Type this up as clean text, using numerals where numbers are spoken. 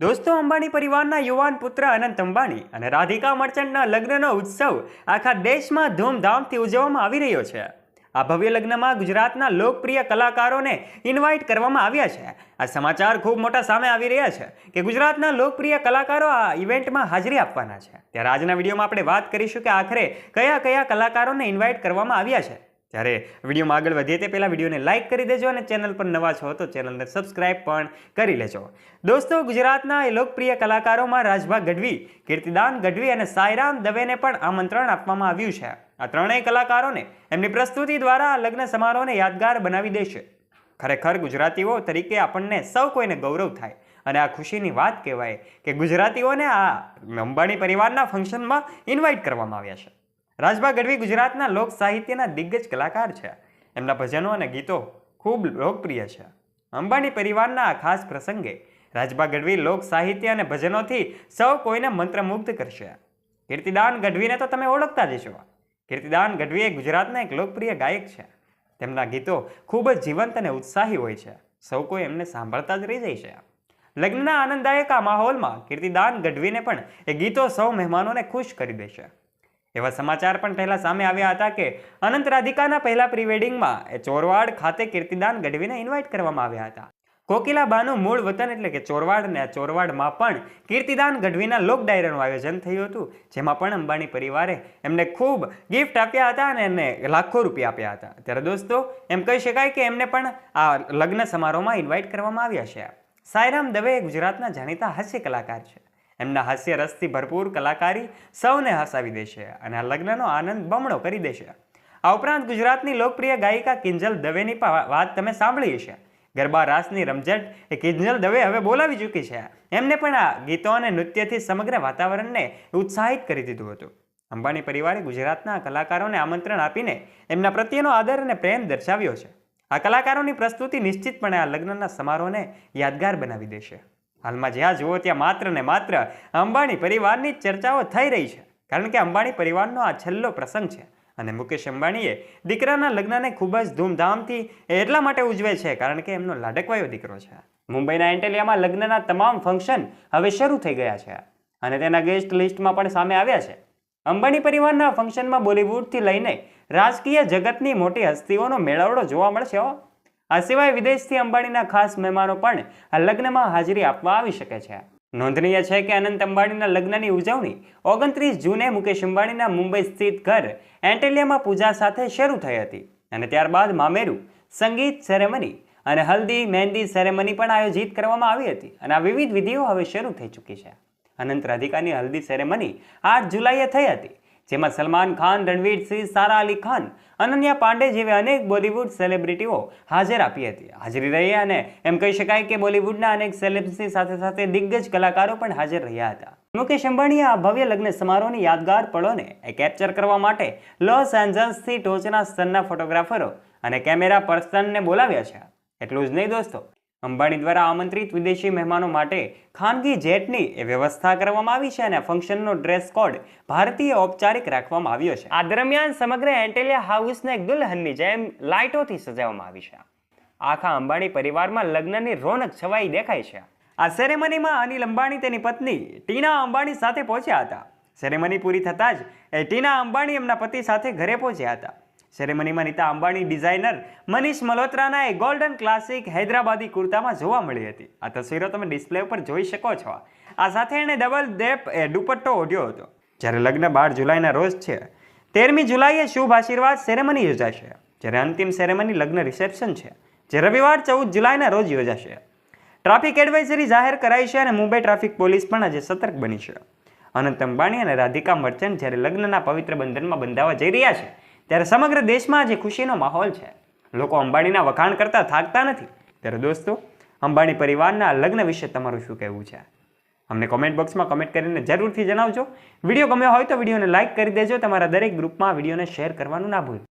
દોસ્તો, અંબાણી પરિવારના યુવાન પુત્ર અનંત અંબાણી અને રાધિકા મર્ચન્ટના લગ્નનો ઉત્સવ આખા દેશમાં ધૂમધામથી ઉજવવામાં આવી રહ્યો છે. આ ભવ્ય લગ્નમાં ગુજરાતના લોકપ્રિય કલાકારોને ઇન્વાઇટ કરવામાં આવ્યા છે. આ સમાચાર ખૂબ મોટા સામે આવી રહ્યા છે કે ગુજરાતના લોકપ્રિય કલાકારો આ ઇવેન્ટમાં હાજરી આપવાના છે. ત્યારે આજના વિડીયોમાં આપણે વાત કરીશું કે આખરે કયા કયા કલાકારોને ઇન્વાઇટ કરવામાં આવ્યા છે. ત્યારે વિડીયોમાં આગળ વધીએ તે પહેલાં વિડીયોને લાઇક કરી દેજો અને ચેનલ પર નવા છો તો ચેનલને સબસ્ક્રાઇબ પણ કરી લેજો. દોસ્તો, ગુજરાતના એ લોકપ્રિય કલાકારોમાં રાજભા ગઢવી, કીર્તિદાન ગઢવી અને સાઈરામ દવેને પણ આમંત્રણ આપવામાં આવ્યું છે. આ ત્રણેય કલાકારોને એમની પ્રસ્તુતિ દ્વારા આ લગ્ન સમારોહને યાદગાર બનાવી દેશે. ખરેખર ગુજરાતીઓ તરીકે આપણને સૌ કોઈને ગૌરવ થાય અને આ ખુશીની વાત કહેવાય કે ગુજરાતીઓને આ અંબાણી પરિવારના ફંક્શનમાં ઇન્વાઇટ કરવામાં આવ્યા છે. રાજભા ગઢવી ગુજરાતના લોક સાહિત્યના દિગ્ગજ કલાકાર છે. એમના ભજનો અને ગીતો ખૂબ લોકપ્રિય છે. અંબાણી પરિવારના આ ખાસ પ્રસંગે રાજભા ગઢવી લોક સાહિત્ય અને ભજનોથી સૌ કોઈને મંત્રમુગ્ધ કરશે. કીર્તિદાન ગઢવીને તો તમે ઓળખતા જ છો. કીર્તિદાન ગઢવી એ ગુજરાતના એક લોકપ્રિય ગાયક છે. તેમના ગીતો ખૂબ જ જીવંત અને ઉત્સાહી હોય છે. સૌ કોઈ એમને સાંભળતા જ રહી જાય છે. લગ્નના આનંદદાયક આ માહોલમાં કીર્તિદાન ગઢવીને પણ એ ગીતો સૌ મહેમાનોને ખુશ કરી દેશે. એવા સમાચાર પણ પહેલા સામે આવ્યા હતા કે અનંત રાધિકાના પહેલા પ્રીવેડિંગમાં એ ચોરવાડ ખાતે કીર્તિદાન ગઢવીને ઇન્વાઇટ કરવામાં આવ્યા હતા. કોકિલાબાનું મૂળ વતન એટલે કે ચોરવાડ, અને આ ચોરવાડમાં પણ કીર્તિદાન ગઢવીના લોક ડાયરાનું આયોજન થયું હતું, જેમાં પણ અંબાણી પરિવારે એમને ખૂબ ગિફ્ટ આપ્યા હતા અને એમને લાખો રૂપિયા આપ્યા હતા. ત્યારે દોસ્તો, એમ કહી શકાય કે એમને પણ આ લગ્ન સમારોહમાં ઇન્વાઇટ કરવામાં આવ્યા છે. સાઈરામ દવે ગુજરાતના જાણીતા હાસ્ય કલાકાર છે. એમના હાસ્ય રસથી ભરપૂર કલાકારી સૌને હસાવી દેશે અને આ લગ્નનો આનંદ બમણો કરી દેશે. આ ઉપરાંત ગુજરાતની લોકપ્રિય ગાયિકા કિંજલ દવેની પણ વાત તમે સાંભળી હશે. ગરબા રાસની રમઝટ એ કિંજલ દવે હવે બોલાવી ચૂકી છે. એમને પણ આ ગીતો અને નૃત્યથી સમગ્ર વાતાવરણને ઉત્સાહિત કરી દીધું હતું. અંબાણી પરિવારે ગુજરાતના કલાકારોને આમંત્રણ આપીને એમના પ્રત્યેનો આદર અને પ્રેમ દર્શાવ્યો છે. આ કલાકારોની પ્રસ્તુતિ નિશ્ચિતપણે આ લગ્નના સમારોહને યાદગાર બનાવી દેશે. હાલમાં જ્યાં જુઓ ત્યાં માત્ર ને માત્ર અંબાણી પરિવારની ચર્ચાઓ થઈ રહી છે, કારણ કે અંબાણી પરિવારનો આ છેલ્લો પ્રસંગ છે અને મુકેશ અંબાણીએ દીકરાના લગ્નને ખૂબ જ ધૂમધામથી એટલા માટે ઉજવે છે કારણ કે એમનો લાડકવાયો દીકરો છે. મુંબઈના એન્ટેલિયામાં લગ્નના તમામ ફંક્શન હવે શરૂ થઈ ગયા છે અને તેના ગેસ્ટ લિસ્ટમાં પણ સામે આવ્યા છે. અંબાણી પરિવારના ફંક્શનમાં બોલિવૂડથી લઈને રાજકીય જગતની મોટી હસ્તીઓનો મેળાવડો જોવા મળશે. આ સિવાય વિદેશથી અંબાણીના ખાસ મહેમાનો પણ આ લગ્નમાં હાજરી આપવા આવી શકે છે. નોંધનીય છે કે અનંત અંબાણીના લગ્નની ઉજવણી 29 જૂને મુકેશ અંબાણીના મુંબઈ સ્થિત ઘર એન્ટેલિયામાં પૂજા સાથે શરૂ થઈ હતી અને ત્યારબાદ મામેરું, સંગીત સેરેમની અને હલ્દી મહેંદી સેરેમની પણ આયોજિત કરવામાં આવી હતી અને આ વિવિધ વિધિઓ હવે શરૂ થઈ ચૂકી છે. અનંત રાધિકાની હલ્દી સેરેમની 8 જુલાઈએ થઈ હતી, જેમાં સલમાન ખાન, રણવીર સિંહ, સારા અલી ખાન, અનન્યા પાંડે જેવી અનેક બોલિવૂડ સેલિબ્રિટીઓ હાજર આપી હતી હાજરી રહી અને એમ કહી શકાય કે બોલિવૂડના અનેક સેલિબ્રિટી સાથે સાથે દિગ્ગજ કલાકારો પણ હાજર રહ્યા હતા. મુકેશ અંબાણીએ આ ભવ્ય લગ્ન સમારોહની યાદગાર પળોને કેપ્ચર કરવા માટે લોસ એન્જલ્સથી ટોચના સ્તરના ફોટોગ્રાફરો અને કેમેરા પર્સનને બોલાવ્યા છે. એટલું જ નહીં દોસ્તો, અંબાણી દ્વારા આમંત્રિત વિદેશી મહેમાનો માટે ખાનગી જેટની વ્યવસ્થા કરવામાં આવી છે અને ફંક્શનનો ડ્રેસ કોડ ભારતીય ઔપચારિક રાખવામાં આવ્યો છે. આ દરમિયાન સમગ્ર એન્ટેલિયા હાઉસને એક દુલ્હનની જેમ લાઇટોથી સજાવવામાં આવી છે. આખા અંબાણી પરિવારમાં લગ્નની રોનક છવાઈ દેખાય છે. આ સેરેમનીમાં અનિલ અંબાણી તેની પત્ની ટીના અંબાણી સાથે પહોંચ્યા હતા. સેરેમની પૂરી થતાં જ ટીના અંબાણી એમના પતિ સાથે ઘરે પહોંચ્યા હતા. સેરેમનીમાં નીતા અંબાણી ડિઝાઇનર મનીષ મલ્હોત્રાના એ ગોલ્ડન ક્લાસિક હૈદરાબાદી કુર્તામાં જોવા મળી હતી. આ તસવીરો તમે ડિસ્પ્લે ઉપર જોઈ શકો છો. આ સાથે એણે ડબલ ડેપ દુપટ્ટો ઓઢ્યો હતો. જ્યારે લગ્ન 12 જુલાઈના રોજ છે. 13મી જુલાઈએ શુભ આશીર્વાદ સેરેમની યોજાશે, જ્યારે અંતિમ સેરેમની લગ્ન રિસેપ્શન છે, જે રવિવાર 14 જુલાઈના રોજ યોજાશે. ટ્રાફિક એડવાઇઝરી જાહેર કરાઈ છે અને મુંબઈ ટ્રાફિક પોલીસ પણ આજે સતર્ક બની છે. અનંત અંબાણી અને રાધિકા મર્ચન્ટ જ્યારે લગ્નના પવિત્ર બંધનમાં બંધાવા જઈ રહ્યા છે, ત્યારે સમગ્ર દેશમાં આજે ખુશીનો માહોલ છે. લોકો અંબાણીના વખાણ કરતા થાકતા નથી. ત્યારે દોસ્તો, અંબાણી પરિવારના લગ્ન વિશે તમારું શું કહેવું છે? અમને કોમેન્ટ બોક્સમાં કમેન્ટ કરીને જરૂરથી જણાવજો. વિડીયો ગમ્યો હોય તો વિડીયોને લાઇક કરી દેજો. તમારા દરેક ગ્રુપમાં વિડીયોને શેર કરવાનું ના ભૂલતા.